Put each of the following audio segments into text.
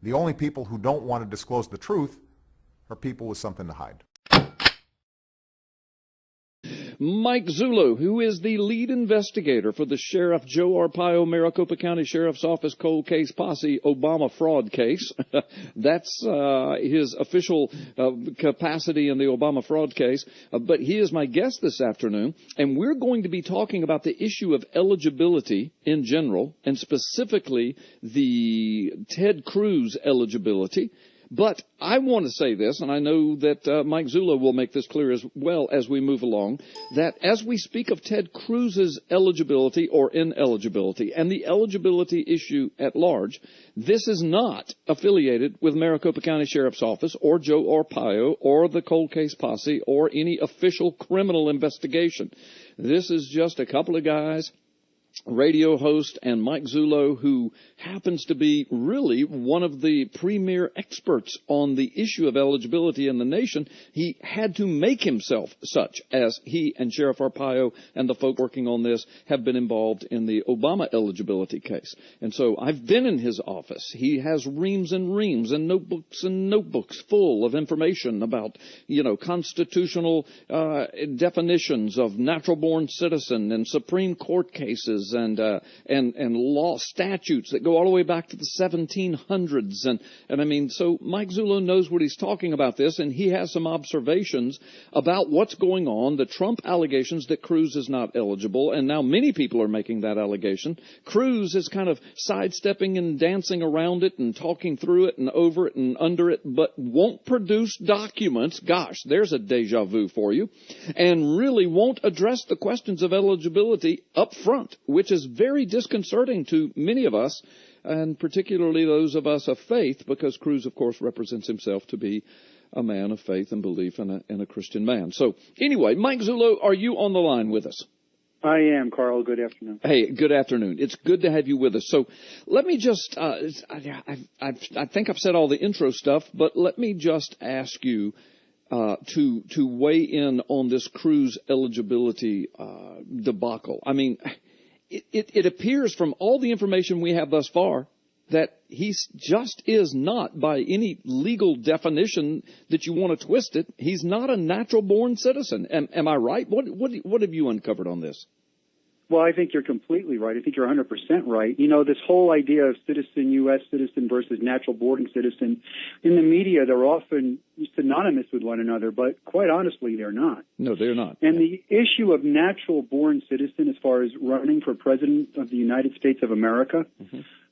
The only people who don't want to disclose the truth are people with something to hide. Mike Zullo, who is the lead investigator for the Sheriff Joe Arpaio, Maricopa County Sheriff's Office cold case posse Obama fraud case. That's his official capacity in the Obama fraud case. But he is my guest this afternoon, and we're going to be talking about the issue of eligibility in general, and specifically the Ted Cruz eligibility. But I want to say this, and I know that Mike Zullo will make this clear as well as we move along, that as we speak of Ted Cruz's eligibility or ineligibility and the eligibility issue at large, this is not affiliated with Maricopa County Sheriff's Office or Joe Arpaio or the cold case posse or any official criminal investigation. This is just a couple of guys, radio host and Mike Zullo, who happens to be really one of the premier experts on the issue of eligibility in the nation. He had to make himself such, as he and Sheriff Arpaio and the folk working on this have been involved in the Obama eligibility case. And so I've been in his office. He has reams and notebooks full of information about, constitutional definitions of natural-born citizen and Supreme Court cases and law statutes that go all the way back to the 1700s. And I mean, so Mike Zullo knows what he's talking about this, and he has some observations about what's going on, the Trump allegations that Cruz is not eligible, and now many people are making that allegation. Cruz is kind of sidestepping and dancing around it and talking through it and over it and under it, but won't produce documents. Gosh, there's a deja vu for you. And really won't address the questions of eligibility up front, which is very disconcerting to many of us, and particularly those of us of faith, because Cruz, of course, represents himself to be a man of faith and belief and a Christian man. So anyway, Mike Zullo, are you on the line with us? I am, Carl. Good afternoon. Hey, good afternoon. It's good to have you with us. So let me just, I think I've said all the intro stuff, but let me just ask you to weigh in on this Cruz eligibility debacle. I mean, it appears from all the information we have thus far that he just is not, by any legal definition that you want to twist it, he's not a natural-born citizen. Am I right? What have you uncovered on this? Well, I think you're completely right. I think you're 100% right. This whole idea of citizen, U.S. citizen versus natural-born citizen, in the media, they're often synonymous with one another, but quite honestly, they're not. No, they're not. And the issue of natural-born citizen as far as running for president of the United States of America,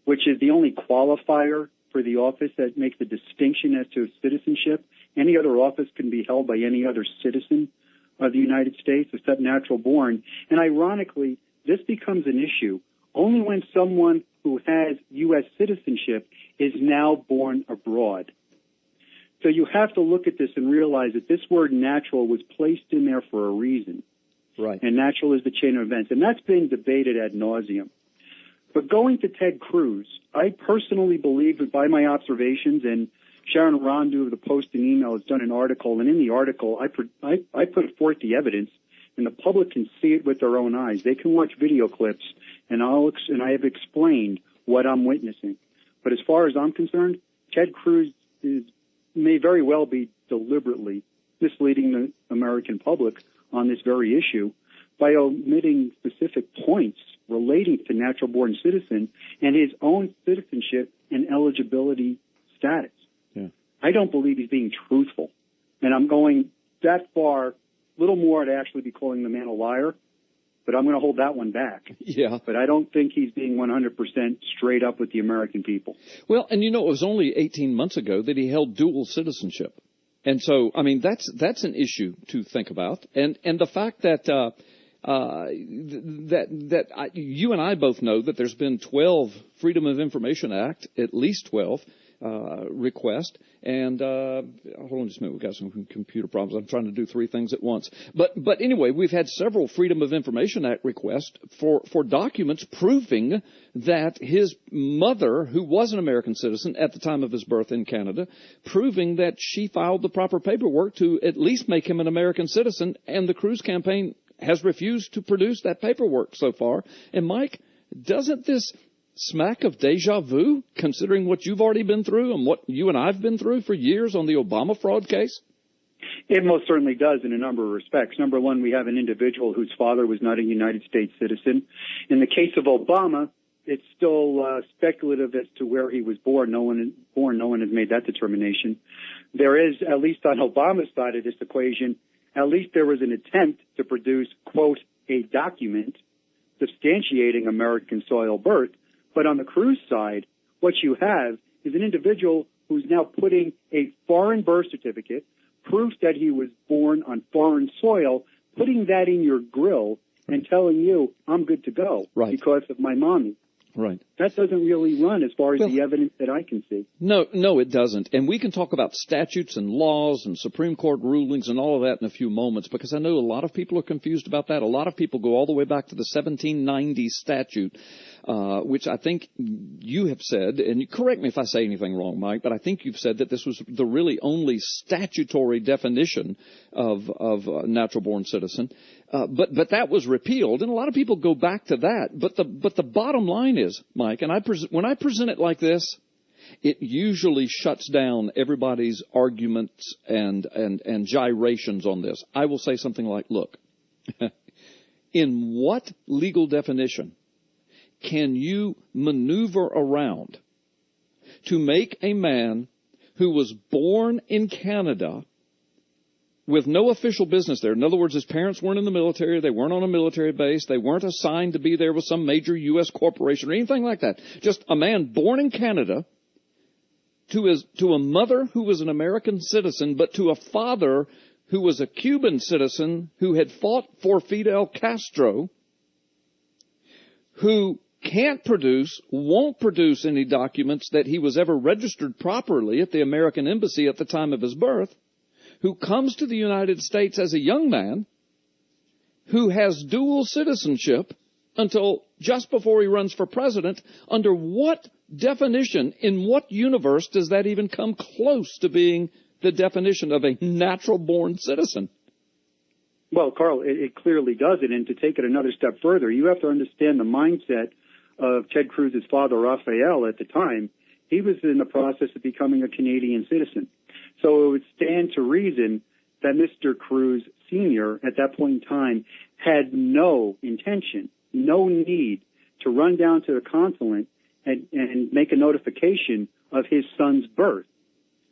which is the only qualifier for the office that makes the distinction as to citizenship. Any other office can be held by any other citizen of the United States except natural-born. And ironically, this becomes an issue only when someone who has U.S. citizenship is now born abroad. So you have to look at this and realize that this word natural was placed in there for a reason. Right. And natural is the chain of events. And that's been debated ad nauseum. But going to Ted Cruz, I personally believe that by my observations, and Sharon Rondu of the Post and Email has done an article, and in the article I put forth the evidence, and the public can see it with their own eyes. They can watch video clips, and I have explained what I'm witnessing. But as far as I'm concerned, Ted Cruz may very well be deliberately misleading the American public on this very issue by omitting specific points relating to natural-born citizen and his own citizenship and eligibility status. Yeah. I don't believe he's being truthful. And I'm going that far, a little more to actually be calling the man a liar, but I'm going to hold that one back. Yeah. But I don't think he's being 100% straight up with the American people. Well, and it was only 18 months ago that he held dual citizenship. And so, I mean, that's an issue to think about. And the fact that you and I both know that there's been 12 Freedom of Information Act, at least 12, requests. And hold on just a minute, we've got some computer problems. I'm trying to do three things at once. But anyway, we've had several Freedom of Information Act requests for documents proving that his mother, who was an American citizen at the time of his birth in Canada, proving that she filed the proper paperwork to at least make him an American citizen, and the Cruz campaign has refused to produce that paperwork so far. And Mike, doesn't this smack of deja vu, considering what you've already been through and what you and I've been through for years on the Obama fraud case? It most certainly does in a number of respects. Number one, we have an individual whose father was not a United States citizen. In the case of Obama, it's still speculative as to where he was born. No one has made that determination. There is, at least on Obama's side of this equation, at least there was an attempt to produce, quote, a document substantiating American soil birth. But on the Cruz side, what you have is an individual who's now putting a foreign birth certificate, proof that he was born on foreign soil, putting that in your grill and telling you, I'm good to go because of my mommy. Right. That doesn't really run as far as the evidence that I can see. No, it doesn't. And we can talk about statutes and laws and Supreme Court rulings and all of that in a few moments, because I know a lot of people are confused about that. A lot of people go all the way back to the 1790 statute, which I think you have said, and correct me if I say anything wrong, Mike, but I think you've said that this was the really only statutory definition of natural-born citizen. But that was repealed, and a lot of people go back to that. But the bottom line is, Mike, and when I present it like this, it usually shuts down everybody's arguments and gyrations on this. I will say something like, look, in what legal definition can you maneuver around to make a man who was born in Canada with no official business there? In other words, his parents weren't in the military, they weren't on a military base, they weren't assigned to be there with some major U.S. corporation or anything like that. Just a man born in Canada to a mother who was an American citizen, but to a father who was a Cuban citizen who had fought for Fidel Castro, who won't produce any documents that he was ever registered properly at the American embassy at the time of his birth, who comes to the United States as a young man, who has dual citizenship until just before he runs for president. Under what definition, in what universe does that even come close to being the definition of a natural-born citizen? Well, Carl, it clearly doesn't. And to take it another step further, you have to understand the mindset of Ted Cruz's father, Raphael, at the time. He was in the process of becoming a Canadian citizen. So it would stand to reason that Mr. Cruz Sr. at that point in time had no intention, no need to run down to the consulate and make a notification of his son's birth.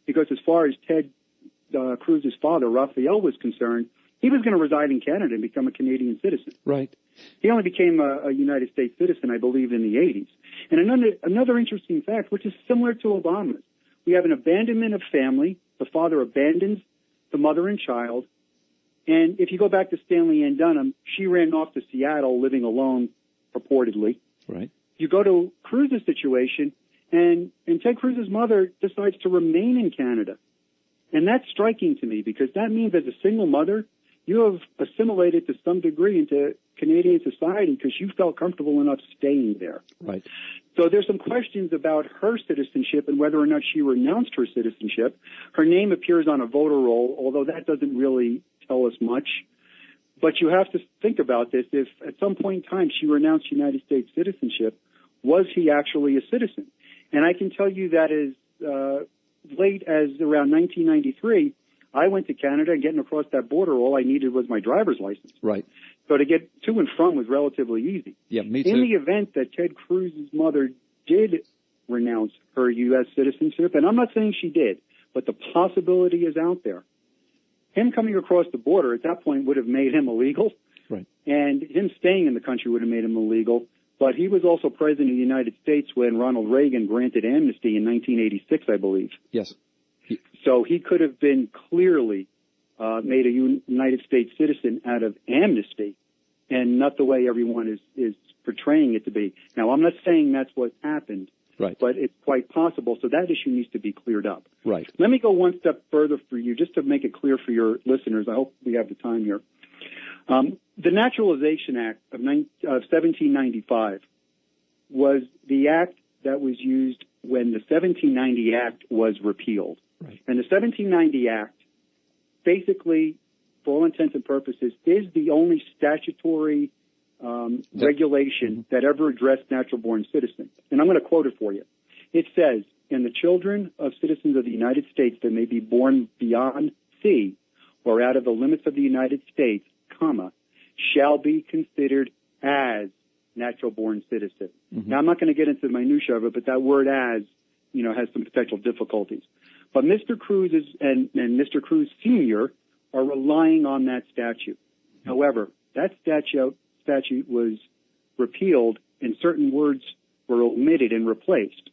Because as far as Ted Cruz's father, Raphael, was concerned, he was going to reside in Canada and become a Canadian citizen. Right. He only became a United States citizen, I believe, in the 80s. And another interesting fact, which is similar to Obama's, we have an abandonment of family. The father abandons the mother and child. And if you go back to Stanley Ann Dunham, she ran off to Seattle living alone, purportedly. Right. You go to Cruz's situation, and Ted Cruz's mother decides to remain in Canada. And that's striking to me, because that means as a single mother, you have assimilated to some degree into Canadian society because you felt comfortable enough staying there. Right. So there's some questions about her citizenship and whether or not she renounced her citizenship. Her name appears on a voter roll, although that doesn't really tell us much. But you have to think about this. If at some point in time she renounced United States citizenship, was he actually a citizen? And I can tell you that as late as around 1993, I went to Canada, and getting across that border, all I needed was my driver's license. Right. So to get to and from was relatively easy. Yeah, me too. In the event that Ted Cruz's mother did renounce her U.S. citizenship, and I'm not saying she did, but the possibility is out there, him coming across the border at that point would have made him illegal. Right. And him staying in the country would have made him illegal. But he was also president of the United States when Ronald Reagan granted amnesty in 1986, I believe. Yes. So he could have been clearly made a United States citizen out of amnesty, and not the way everyone is portraying it to be. Now, I'm not saying that's what happened, right, but it's quite possible. So that issue needs to be cleared up. Right. Let me go one step further for you, just to make it clear for your listeners. I hope we have the time here. The Naturalization Act of 1795 was the act that was used when the 1790 Act was repealed. Right. And the 1790 Act, basically, for all intents and purposes, is the only statutory regulation that ever addressed natural-born citizens. And I'm going to quote it for you. It says, "And the children of citizens of the United States that may be born beyond sea or out of the limits of the United States, comma, shall be considered as natural-born citizens." Now, I'm not going to get into the minutiae of it, but that word "as," has some potential difficulties. But Mr. Cruz and Mr. Cruz Sr. are relying on that statute. However, that statute was repealed and certain words were omitted and replaced.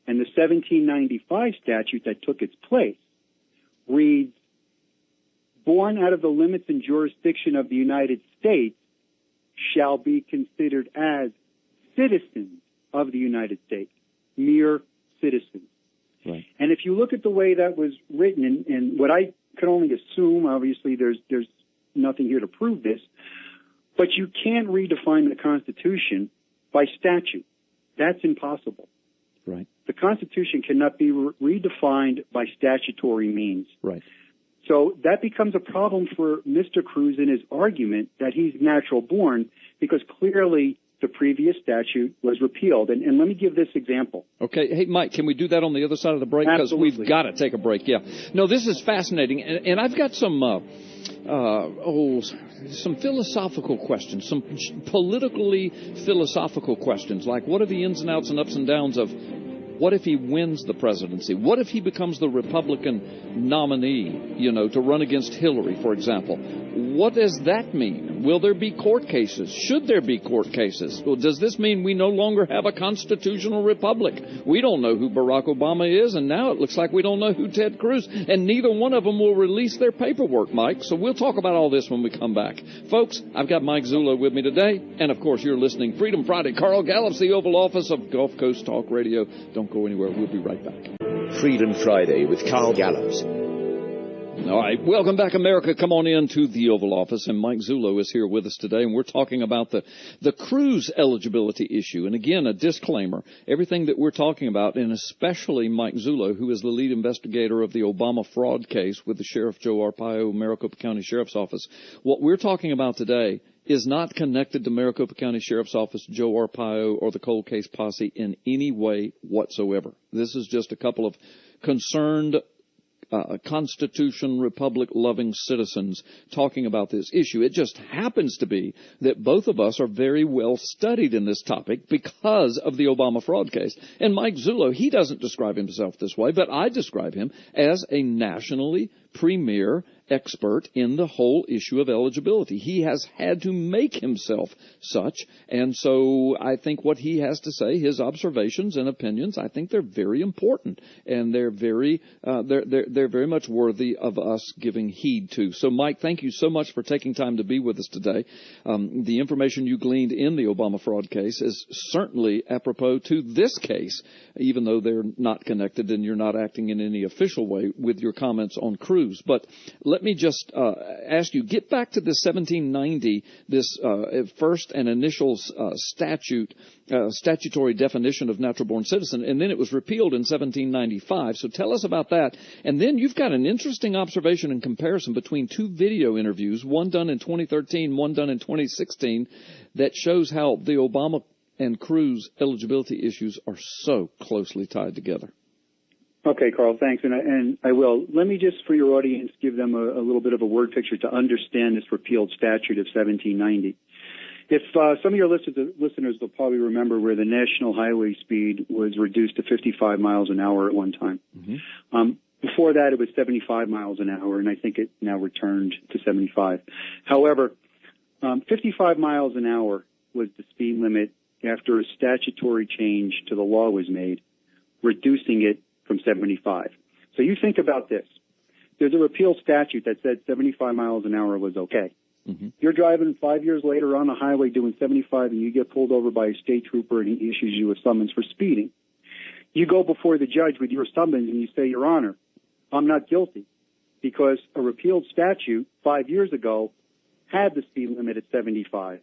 And the 1795 statute that took its place reads, "Born out of the limits and jurisdiction of the United States shall be considered as citizens of the United States," mere citizens. Right. And if you look at the way that was written, and what I could only assume, obviously there's nothing here to prove this, but you can't redefine the Constitution by statute. That's impossible. Right. The Constitution cannot be redefined by statutory means. Right. So that becomes a problem for Mr. Cruz in his argument that he's natural born, because clearly the previous statute was repealed. And let me give this example. Okay. Hey, Mike, can we do that on the other side of the break? Because Absolutely. we've got to take a break. Yeah. No, this is fascinating. And I've got some philosophical questions, some politically philosophical questions, like what are the ins and outs and ups and downs of what if he wins the presidency? What if he becomes the Republican nominee, to run against Hillary, for example? What does that mean? Will there be court cases? Should there be court cases? Well, does this mean we no longer have a constitutional republic? We don't know who Barack Obama is, and now it looks like we don't know who Ted Cruz, and neither one of them will release their paperwork, Mike. So we'll talk about all this when we come back. Folks, I've got Mike Zullo with me today, and of course you're listening Freedom Friday. Carl Gallup's the Oval Office of Gulf Coast Talk Radio. Don't go anywhere. We'll be right back. Freedom Friday with Carl Gallups. All right. Welcome back, America. Come on in to the Oval Office. And Mike Zullo is here with us today. And we're talking about the Cruz eligibility issue. And again, a disclaimer. Everything that we're talking about, and especially Mike Zullo, who is the lead investigator of the Obama fraud case with the Sheriff Joe Arpaio, Maricopa County Sheriff's Office, what we're talking about today is not connected to Maricopa County Sheriff's Office, Joe Arpaio, or the cold case posse in any way whatsoever. This is just a couple of concerned Constitution, Republic-loving citizens talking about this issue. It just happens to be that both of us are very well studied in this topic because of the Obama fraud case. And Mike Zullo, he doesn't describe himself this way, but I describe him as a nationally premier expert in the whole issue of eligibility. He has had to make himself such, and so I think what he has to say, his observations and opinions, I think they're very important, and they're very much worthy of us giving heed to. So, Mike, thank you so much for taking time to be with us today. The information you gleaned in the Obama fraud case is certainly apropos to this case, even though they're not connected and you're not acting in any official way with your comments on Cruz. But let me just ask you, get back to the 1790, this first and initial statutory definition of natural-born citizen, and then it was repealed in 1795. So tell us about that. And then you've got an interesting observation and comparison between two video interviews, one done in 2013, one done in 2016, that shows how the Obama and Cruz eligibility issues are so closely tied together. Okay, Carl, thanks, and I will. Let me just, for your audience, give them a little bit of a word picture to understand this repealed statute of 1790. If some of your listeners will probably remember where the national highway speed was reduced to 55 miles an hour at one time. Mm-hmm. Before that, it was 75 miles an hour, and I think it now returned to 75. However, 55 miles an hour was the speed limit after a statutory change to the law was made, reducing it from 75. So you think about this. There's a repealed statute that said 75 miles an hour was okay. Mm-hmm. You're driving 5 years later on the highway doing 75 and you get pulled over by a state trooper and he issues you a summons for speeding. You go before the judge with your summons and you say, Your Honor, I'm not guilty because a repealed statute 5 years ago had the speed limit at 75.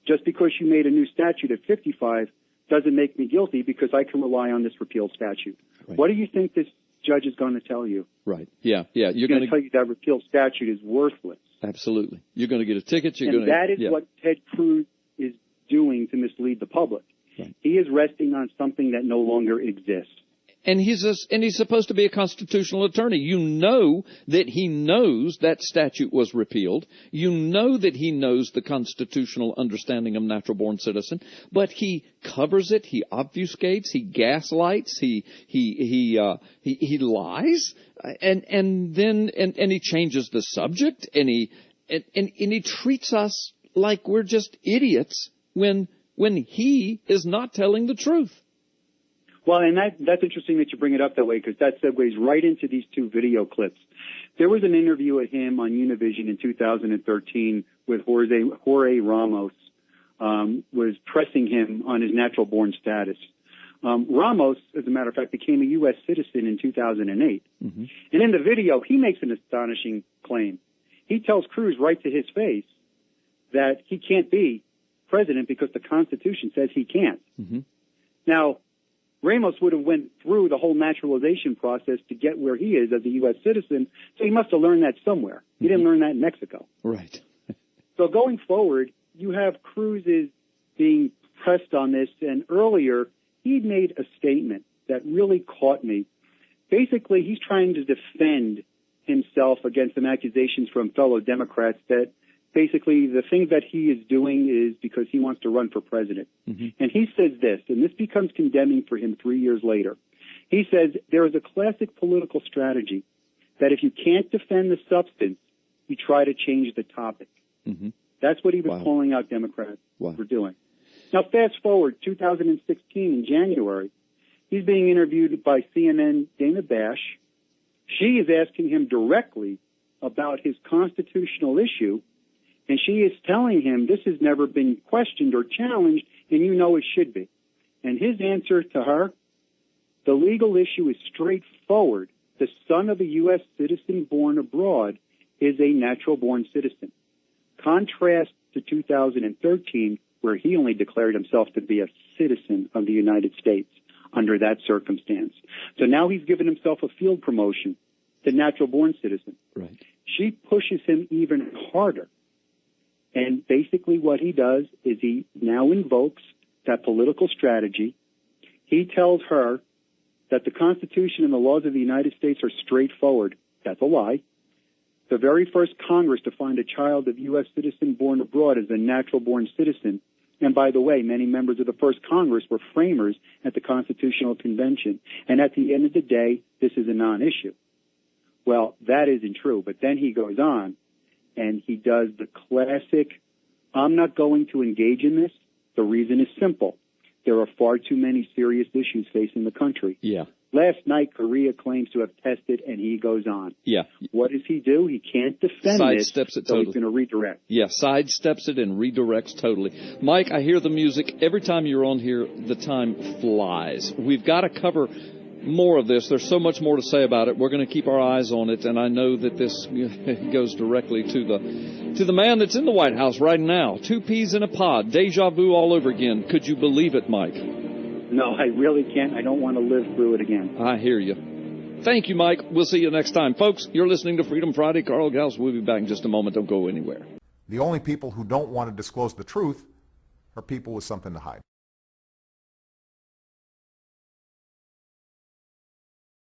Just because you made a new statute at 55 doesn't make me guilty because I can rely on this repealed statute. Right. What do you think this judge is going to tell you? Right. Yeah. You're going to tell you that repealed statute is worthless. Absolutely. You're going to get a ticket. That is what Ted Cruz is doing to mislead the public. Right. He is resting on something that no longer exists. And he's supposed to be a constitutional attorney. You know that he knows that statute was repealed. You know that he knows the constitutional understanding of natural-born citizen, but he covers it. He obfuscates. He gaslights. He lies, and then he changes the subject, and he treats us like we're just idiots when he is not telling the truth. Well, and that's interesting that you bring it up that way, because that segues right into these two video clips. There was an interview with him on Univision in 2013 with Jorge Ramos, was pressing him on his natural-born status. Ramos, as a matter of fact, became a U.S. citizen in 2008. Mm-hmm. And in the video, he makes an astonishing claim. He tells Cruz right to his face that he can't be president because the Constitution says he can't. Mm-hmm. Now, Ramos would have went through the whole naturalization process to get where he is as a U.S. citizen, so he must have learned that somewhere. He didn't learn that in Mexico. Right. So going forward, you have Cruz being pressed on this, and earlier he made a statement that really caught me. Basically, he's trying to defend himself against some accusations from fellow Democrats that basically the thing that he is doing is because he wants to run for president. Mm-hmm. And he says this, and this becomes condemning for him 3 years later. He says there is a classic political strategy that if you can't defend the substance, you try to change the topic. Mm-hmm. That's what he was calling out Democrats for doing. Now, fast forward 2016 in January, he's being interviewed by CNN Dana Bash. She is asking him directly about his constitutional issue, and she is telling him this has never been questioned or challenged, and you know it should be. And his answer to her, the legal issue is straightforward. The son of a U.S. citizen born abroad is a natural-born citizen. Contrast to 2013, where he only declared himself to be a citizen of the United States under that circumstance. So now he's given himself a field promotion to natural-born citizen. Right. She pushes him even harder. And basically what he does is he now invokes that political strategy. He tells her that the Constitution and the laws of the United States are straightforward. That's a lie. The very first Congress to find a child of U.S. citizen born abroad as a natural-born citizen. And by the way, many members of the first Congress were framers at the Constitutional Convention. And at the end of the day, this is a non-issue. Well, that isn't true. But then he goes on and he does the classic, I'm not going to engage in this. The reason is simple. There are far too many serious issues facing the country. Yeah. Last night, Korea claims to have tested, and he goes on. Yeah. What does he do? He can't defend this, sidesteps it so totally. He's going to redirect. Yeah, sidesteps it and redirects totally. Mike, I hear the music. Every time you're on here, the time flies. We've got to cover more of this. There's so much more to say about it. We're going to keep our eyes on it, and I know that this goes directly to the man that's in the White House right now. 2 peas in a pod. Deja vu all over again. Could you believe it, Mike? No, I really can't. I don't want to live through it again. I hear you. Thank you, Mike. We'll see you next time. Folks, you're listening to Freedom Friday. Carl Gauss will be back in just a moment. Don't go anywhere. The only people who don't want to disclose the truth are people with something to hide.